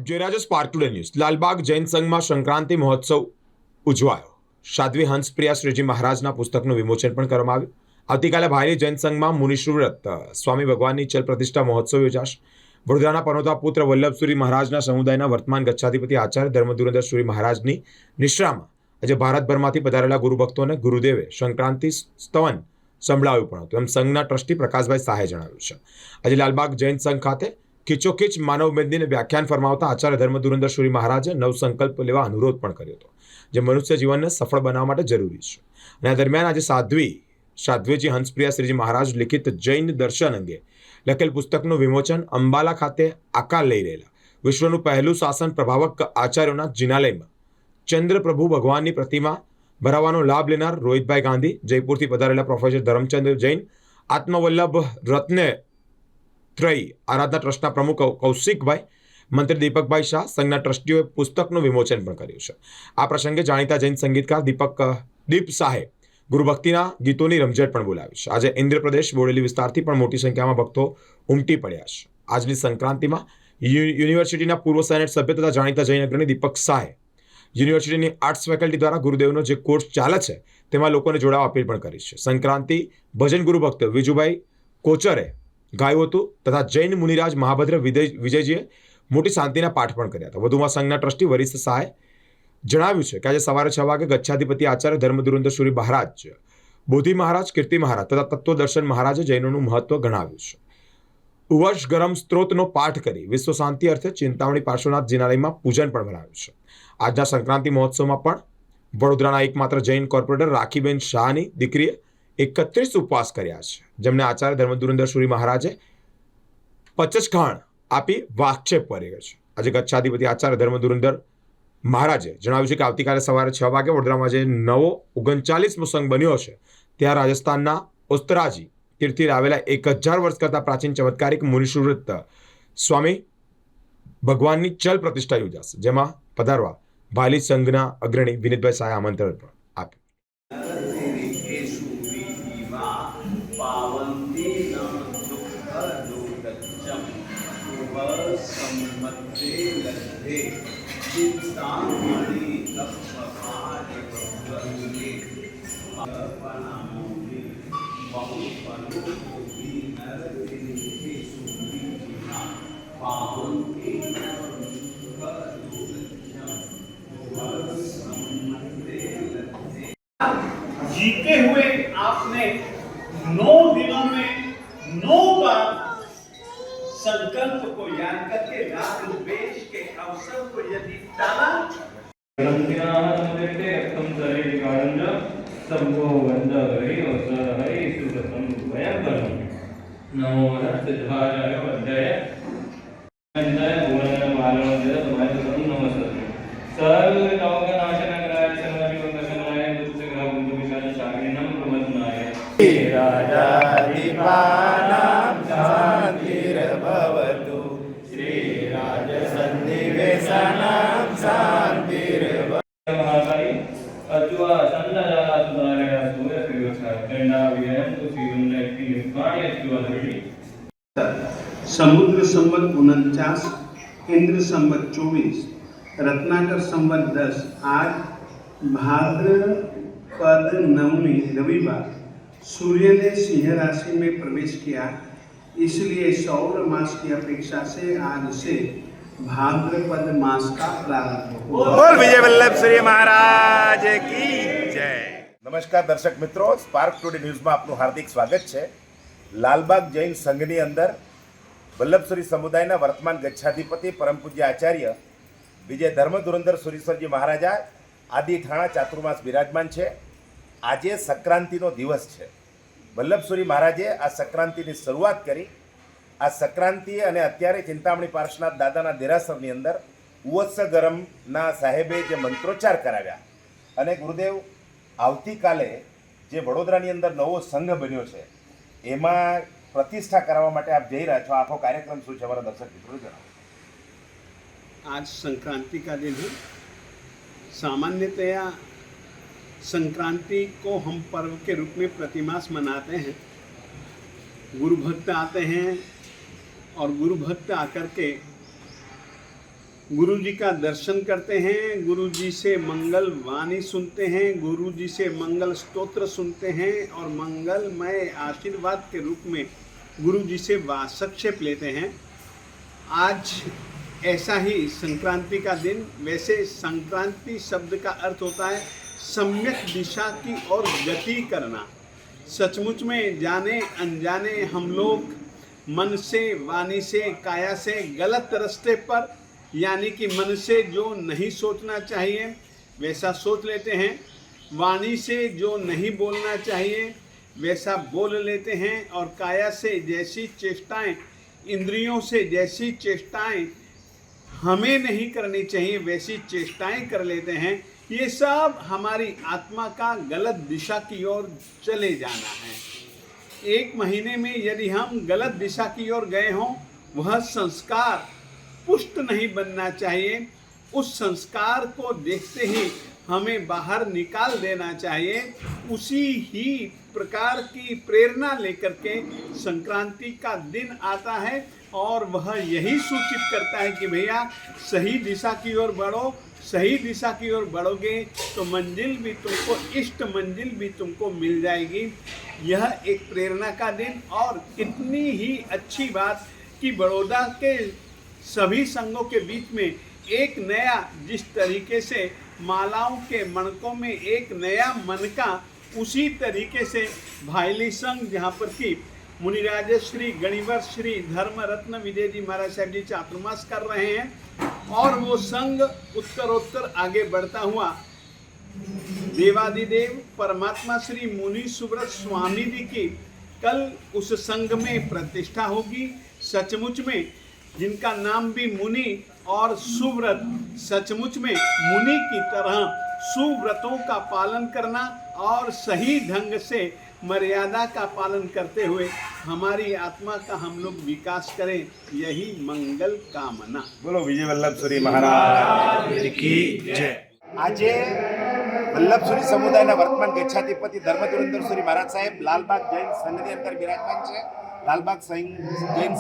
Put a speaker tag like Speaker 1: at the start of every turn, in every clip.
Speaker 1: આપ જોઈ રહ્યા છો Spark Today News. Lalbaug Jain સંઘમાં સંક્રાંતિ મહોત્સવ ઉજવાયો। સાધ્વી હંસપ્રિયા શ્રીજી મહારાજના પુસ્તકનું વિમોચન પણ કરવામાં આવ્યું। આવતીકાલે ભાયલી જૈન સંઘમાં મુનિશ્રુવ્રત સ્વામી ભગવાનની ચલ પ્રતિષ્ઠા મહોત્સવ યોજાશે। વડોદરાના પનોતા પુત્ર વલ્લભસુરી મહારાજના સમુદાયના વર્તમાન ગચ્છાધિપતિ આચાર્ય ધર્મધુરંધર સુરી મહારાજની નિશ્રામાં આજે ભારતભરમાંથી પધારેલા ગુરુભક્તોને ગુરુદેવે સંક્રાંતિ સ્તવન સંભળાવ્યું પણ હતું, એમ સંઘના ટ્રસ્ટી પ્રકાશભાઈ શાહે જણાવ્યું છે। આજે લાલબાગ જૈન સંઘ ખાતે ખીચોખીચ માનવ મેદનીને વ્યાખ્યાન ફરમાવતા આચાર્ય ધર્મધુરંધર સુરી મહારાજે નવસંકલ્પ લેવા અનુરોધ પણ કર્યો હતો, જે મનુષ્ય જીવનને સફળ બનાવવા માટે જરૂરી છે। અને આ દરમિયાન આજે સાધ્વીજી હંસપ્રિયા શ્રીજી મહારાજ લિખિત જૈન દર્શન અંગે લખેલ પુસ્તકનું વિમોચન અંબાલા ખાતે આકાર લઈ રહેલા વિશ્વનું પહેલું શાસન પ્રભાવક આચાર્યોના જિનાલયમાં ચંદ્રપ્રભુ ભગવાનની પ્રતિમા ભરાવવાનો લાભ લેનાર રોહિતભાઈ ગાંધી, જયપુરથી પધારેલા પ્રોફેસર ધરમચંદ્ર જૈન, આત્મવલ્લભ રત્ને ત્રયી આરાધના ટ્રસ્ટના પ્રમુખ કૌશિકભાઈ, મંત્રી દીપકભાઈ શાહ, સંઘના ટ્રસ્ટીઓએ પુસ્તકનું વિમોચન પણ કર્યું છે। આ પ્રસંગે જાણીતા જૈન સંગીતકાર દીપ શાહે ગુરુભક્તિના ગીતોની રમઝટ પણ બોલાવી છે। આજે ઇન્દ્રપ્રદેશ બોડેલી વિસ્તારથી પણ મોટી સંખ્યામાં ભક્તો ઉમટી પડ્યા છે। આજની સંક્રાંતિમાં યુનિવર્સિટીના પૂર્વ સેનેટ સભ્ય તથા જાણીતા જૈન અગ્રણી દીપક શાહે યુનિવર્સિટીની આર્ટ્સ ફેકલ્ટી દ્વારા ગુરુદેવનો જે કોર્સ ચાલે છે તેમાં લોકોને જોડાવા અપીલ પણ કરી છે। સંક્રાંતિ ભજન ગુરુભક્ત વિજુભાઈ કોચરે ગાયું હતું તથા જૈન મુનિરાજ મહાભદ્ર વિજયજીએ મોટી શાંતિના પાઠ પણ કર્યા હતા। વધુમાં સંઘના ટ્રસ્ટી વરિષ્ઠ શાહે જણાવ્યું છે કે આજે સવારે 6 વાગે ગચ્છાધિપતિ આચાર્ય ધર્મધુરંધર સુરી મહારાજ, બોધિ મહારાજ, કીર્તિ મહારાજ તથા તત્વદર્શન મહારાજે જૈનોનું મહત્વ ગણાવ્યું છે। ઉવર્ષ ગરમ સ્ત્રોતનો પાઠ કરી વિશ્વ શાંતિ અર્થે ચિંતામણી પાર્શ્વનાથ જિનાલયમાં પૂજન પણ ભરાવ્યું છે। આજના સંક્રાંતિ મહોત્સવમાં પણ વડોદરાના એકમાત્ર જૈન કોર્પોરેટર રાખીબેન શાહની દીકરીએ 31 ઉપવાસ કર્યા છે, જેમને આચાર્ય ધર્મધુરંધર સુરી મહારાજે પચચખાણ આપી વાક્ષેપ કર્યો છે। આજે ગચ્છાધિપતિ આચાર્ય ધર્મધુરંધર મહારાજે જણાવ્યું છે કે આવતીકાલે સવારે 6 વાગે વડોદરામાં જે નવો 39મો સંઘ બન્યો છે ત્યાં રાજસ્થાનના ઉસ્તરાજી તીર્થથી આવેલા 1000 વર્ષ કરતાં પ્રાચીન ચમત્કારિક મુનિશ્રુવ્રત સ્વામી ભગવાનની ચલ પ્રતિષ્ઠા યોજાશે, જેમાં પધારવા ભાયલી સંઘના અગ્રણી વિનીતભાઈ શાહે આમંત્રણ પણ આપ્યું।
Speaker 2: जीते हुए आपने 9 दिनों में 9 बार संकल्प को याद करके राग द्वेष के अवसर को यदि टाला
Speaker 3: नमो रक्तधाराय वज्राय सर्व लोकनाशनकराय सर्वजीवकशनाय दुष्टग्रहबुद्धविशालशाकिनीनं प्रमथनाय
Speaker 4: राजाधिपानां शान्तिर्भवतु श्रीराजसन्निवेशनां शान्तिर्भवतु
Speaker 3: महाकाली अज्वा संदजाला सुधारया सूर्यविवक्षा दंडावियं तुसीवन्नति निर्वाण्यत्वधरि
Speaker 2: समुद्र संवत 49, इंद्र संवत 24, रत्नाकर संवत 10। आज भाद्रपद नवमी रविवार सूर्य ने सिंह राशि में प्रवेश किया, इसलिए सौर मास की अपेक्षा से आज से भाद्रपद मास का प्रारंभ हुआ।
Speaker 4: बोल विजय वल्लभ श्री महाराज की जय।
Speaker 5: नमस्कार दर्शक मित्रों, स्पार्क टुडे न्यूज़ में आपનું हार्दिक स्वागत है। लालबाग जैन संघनी अंदर वल्लभसुरी समुदायના વર્તમાન ગચ્છાધિપતિ પરમ પૂજ્ય આચાર્ય વિજય ધર્મધુરંધર સુરીશ્વરજી મહારાજા આદિ ઠાણા ચાતુર્માસ બિરાજમાન છે। આજે સંક્રાંતિનો દિવસ છે। વલ્લભસુરી મહારાજે આ સંક્રાંતિની શરૂઆત કરી। આ સંક્રાંતિ અને અત્યારે ચિંતામણી પાર્શ્વનાથ દાદાના દેરાસરની અંદર ઉવત્સ ગરમના સાહેબે જે મંત્રોચ્ચાર કરાવ્યા અને ગુરુદેવ આવતીકાલે જે વડોદરાની અંદર નવો સંઘ બન્યો છે એમાં प्रतिष्ठा करवा माटे आप जई रहा छो, आखो कार्यक्रम शुं छे हमारा दर्शक मित्रों जणावो।
Speaker 2: आज संक्रांति का दिन है। सामान्यतया संक्रांति को हम पर्व के रूप में प्रतिमास मनाते हैं। गुरु भक्त आते हैं और गुरु भक्त आकर के गुरु जी का दर्शन करते हैं, गुरु जी से मंगल वाणी सुनते हैं, गुरु जी से मंगल स्तोत्र सुनते हैं और मंगलमय आशीर्वाद के रूप में गुरु जी से वासक्षेप लेते हैं। आज ऐसा ही संक्रांति का दिन। वैसे संक्रांति शब्द का अर्थ होता है सम्यक दिशा की ओर गति करना। सचमुच में जाने अनजाने हम लोग मन से, वाणी से, काया से गलत रास्ते पर, यानी कि मन से जो नहीं सोचना चाहिए वैसा सोच लेते हैं, वाणी से जो नहीं बोलना चाहिए वैसा बोल लेते हैं, और काया से जैसी चेष्टाएं, इंद्रियों से जैसी चेष्टाएं हमें नहीं करनी चाहिए वैसी चेष्टाएं कर लेते हैं। ये सब हमारी आत्मा का गलत दिशा की ओर चले जाना है। एक महीने में यदि हम गलत दिशा की ओर गए हों, वह संस्कार पुष्ट नहीं बनना चाहिए। उस संस्कार को देखते ही हमें बाहर निकाल देना चाहिए। उसी ही प्रकार की प्रेरणा लेकर के संक्रांति का दिन आता है और वह यही सूचित करता है कि भैया सही दिशा की ओर बढ़ो। सही दिशा की ओर बढ़ोगे तो मंजिल भी तुमको, इष्ट मंजिल भी तुमको मिल जाएगी। यह एक प्रेरणा का दिन। और कितनी ही अच्छी बात कि बड़ौदा के सभी संघों के बीच में एक नया, जिस तरीके से मालाओं के मणकों में एक नया मनका, उसी तरीके से भाईली संघ, जहाँ पर कि मुनिराज श्री गणिवर श्री धर्म रत्न विजय जी महाराज साहब जी चातुर्मास कर रहे हैं, और वो संघ उत्तरोत्तर आगे बढ़ता हुआ देवादिदेव परमात्मा श्री मुनि सुव्रत स्वामी जी की कल उस संघ में प्रतिष्ठा होगी। सचमुच में जिनका नाम भी मुनि और सुव्रत, सचमुच में मुनि की तरह सुव्रतों का पालन करना और सही ढंग से मर्यादा का पालन करते हुए हमारी आत्मा का हम लोग विकास करें, यही मंगल कामना।
Speaker 5: बोलो विजय वल्लभसुरी महाराज की जय। આજે વલ્લભસુરી સમુદાયના વર્તમાન ગચ્છાધિપતિ ધર્મધુરંધરસુરી મહારાજ સાહેબ લાલબાગ જૈન સંઘની અંદર બિરાજમાન છે। લાલબાગ જૈન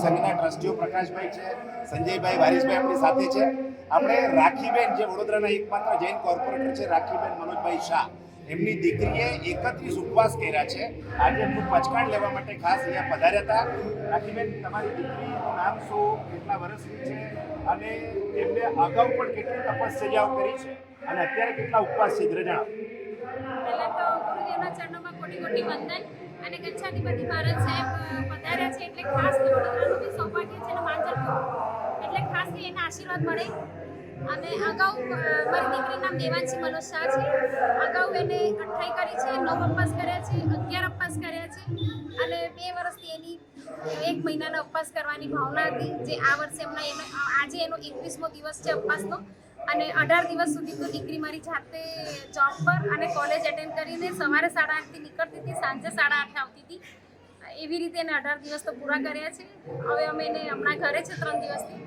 Speaker 5: સંઘના ટ્રસ્ટીઓ પ્રકાશભાઈ છે, સંજયભાઈ વારીસભાઈ આપણી સાથે છે। આપણે રાખીબેન, જે વડોદરાના એકમાત્ર જૈન કોર્પોરેટર છે, રાખીબેન મનોજભાઈ શાહ, એમની દીકરીએ 31 ઉપવાસ કર્યા છે। આજે એમનું પચકાણ લેવા માટે ખાસ અહીંયા પધાર્યા હતા। રાખીબેન, તમારી દીકરીનું નામ શું, કેટલા વર્ષની છે અને એમને અગાઉ પણ કેટલી તપશ્ચર્યાઓ કરી છે અને અત્યારે કેટલા ઉપવાસ છે, જરા જણાવો।
Speaker 6: પહેલા તો ગુરુદેવના ચરણોમાં કોટી કોટી વંદન। અને ગચ્છાધિપતિ મહારાજ સાહેબ પધાર્યા છે એટલે ખાસ વડોદરાનું બી સૌભાગ્ય છે અને માંજલપુર, એટલે ખાસ એના આશીર્વાદ મળે। અને અગાઉ મારી દીકરીનું નામ દેવાંશી મનોજ શાહ છે। અગાઉ એને 28 કરી છે, 9 ઉપવાસ કર્યા છે, 11 ઉપવાસ કર્યા છે અને 2 વર્ષથી એની 1 મહિનાના ઉપવાસ કરવાની ભાવના હતી, જે આ વર્ષે આજે એનો 21મો દિવસ છે ઉપવાસનો। અને 18 દિવસ સુધી તો દીકરી મારી જાતે જોબ પર અને કોલેજ અટેન્ડ કરીને સવારે 8:30થી નીકળતી હતી, સાંજે 8:30 આવતી હતી। એવી રીતે એને 18 દિવસ તો પૂરા કર્યા છે। હવે અમે એને હમણાં ઘરે છે 3 દિવસથી,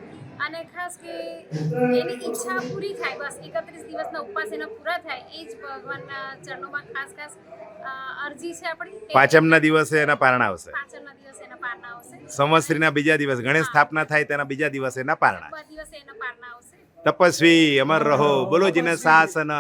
Speaker 6: અને ખાસ કે એની ઈચ્છા પૂરી થાય, બસ 31 દિવસના ઉપવાસ એના પૂરા થાય, એ જ ભગવાનના ચરણોમાં ખાસ અરજી છે આપણી।
Speaker 4: પાંચમના દિવસે એના પારણા આવશે,
Speaker 6: પાંચમના દિવસે એના પારણા આવશે,
Speaker 4: સંવત્સરીના બીજા દિવસ, ગણેશ સ્થાપના થાય તેના બીજા દિવસે એના પારણા।
Speaker 6: દિવસે એના પારણા આવશે।
Speaker 4: તપસ્વી અમર રહો, બોલો જીને શાસન।